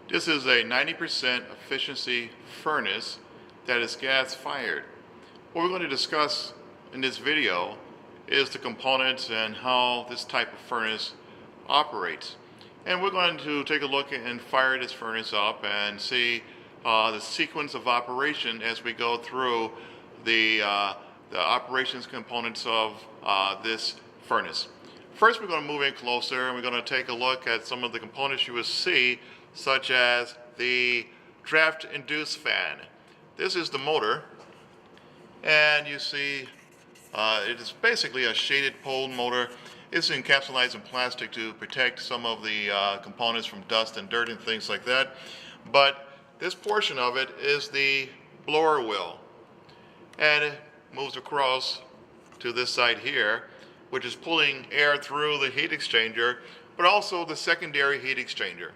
This is a 90% efficiency furnace that is gas fired. What we're going to discuss in this video is the components and how this type of furnace operates. And we're going to take a look and fire this furnace up and see the sequence of operation as we go through the operations components of this furnace. First, we're going to move in closer and we're going to take a look at some of the components you will see, such as the draft induced fan. This is the motor, and you see it is basically a shaded pole motor. It's encapsulated in plastic to protect some of the components from dust and dirt and things like that. But this portion of it is the blower wheel, and it moves across to this side here, which is pulling air through the heat exchanger, but also the secondary heat exchanger.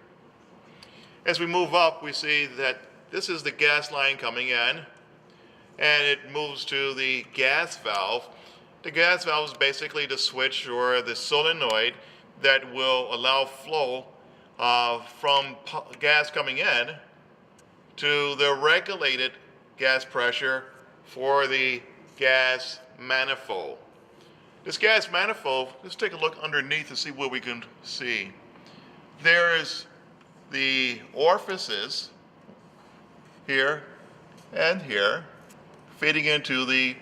As we move up, we see that this is the gas line coming in, and it moves to the gas valve. The gas valve is basically the switch or the solenoid that will allow flow from gas coming in to the regulated gas pressure for the gas manifold. This gas manifold, let's take a look underneath to see what we can see. There is the orifices here and here feeding into the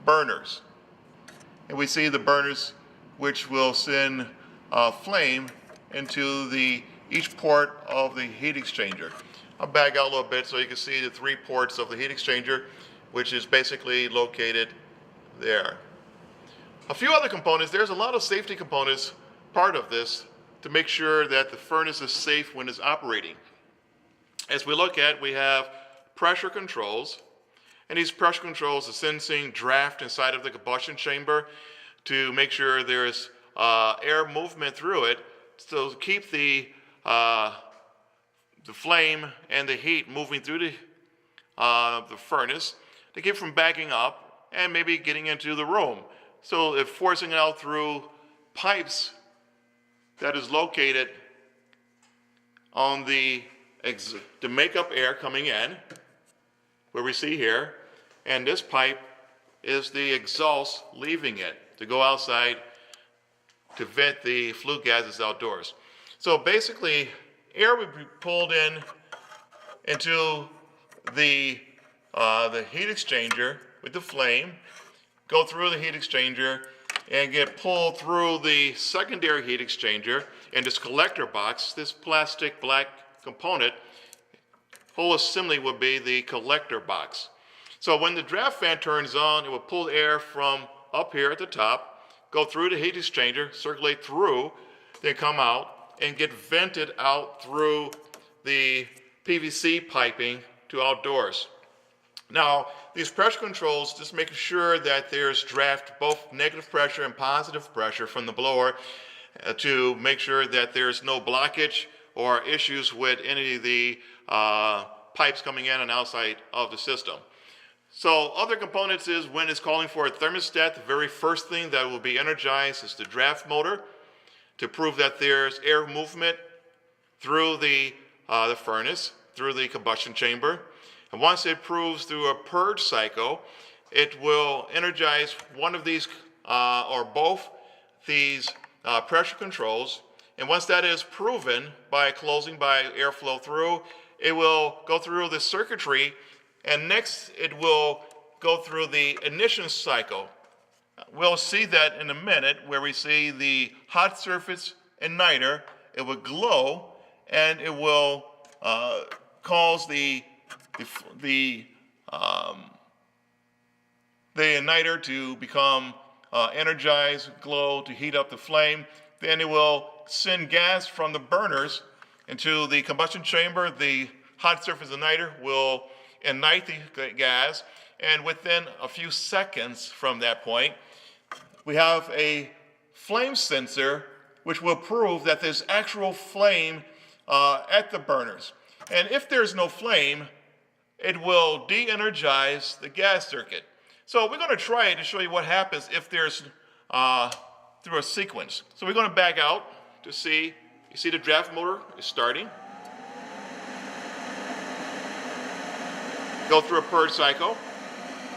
burners. And we see the burners which will send flame into each port of the heat exchanger. I'll back out a little bit so you can see the 3 ports of the heat exchanger, which is basically located there. A few other components. There's a lot of safety components part of this to make sure that the furnace is safe when it's operating. As we look at, we have pressure controls, and these pressure controls are sensing draft inside of the combustion chamber to make sure there's air movement through it, so to keep the flame and the heat moving through the furnace to keep from backing up and maybe getting into the room. So if forcing it out through pipes that is located on to make up air coming in, where we see here, and this pipe is the exhaust leaving it to go outside to vent the flue gases outdoors. So basically, air would be pulled into the heat exchanger with the flame, go through the heat exchanger, and get pulled through the secondary heat exchanger and this collector box. This plastic black component, whole assembly would be the collector box. So when the draft fan turns on, it will pull air from up here at the top, go through the heat exchanger, circulate through, then come out and get vented out through the PVC piping to outdoors. Now, these pressure controls, just making sure that there's draft, both negative pressure and positive pressure from the blower, to make sure that there's no blockage or issues with any of the pipes coming in and outside of the system. So other components is when it's calling for a thermostat, the very first thing that will be energized is the draft motor to prove that there's air movement through the furnace, through the combustion chamber. And once it proves through a purge cycle, it will energize one of these or both these pressure controls. And once that is proven by closing by airflow through, it will go through the circuitry, and next it will go through the ignition cycle. We'll see that in a minute, where we see the hot surface igniter. It will glow, and it will cause the igniter to become energized, glow, to heat up the flame. Then it will send gas from the burners into the combustion chamber. The hot surface igniter will ignite the gas, and within a few seconds from that point, we have a flame sensor which will prove that there's actual flame at the burners. And if there's no flame, it will de-energize the gas circuit. So we're going to try it to show you what happens if there's through a sequence. So we're going to back out to see, you see the draft motor is starting. go through a purge cycle,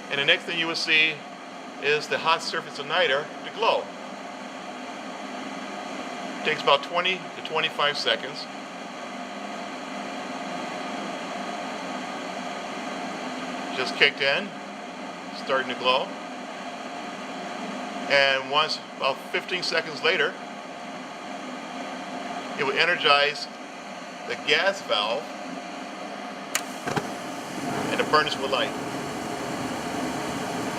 and the next thing you will see is the hot surface igniter to glow. It takes about 20 to 25 seconds. Just kicked in, starting to glow. And once, about 15 seconds later, it will energize the gas valve and the burners will light.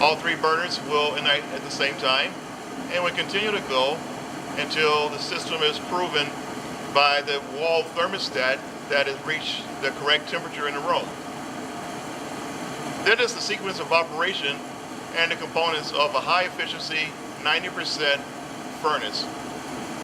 All three burners will ignite at the same time and will continue to go until the system is proven by the wall thermostat that has reached the correct temperature in the room. That is the sequence of operation and the components of a high efficiency 90% furnace.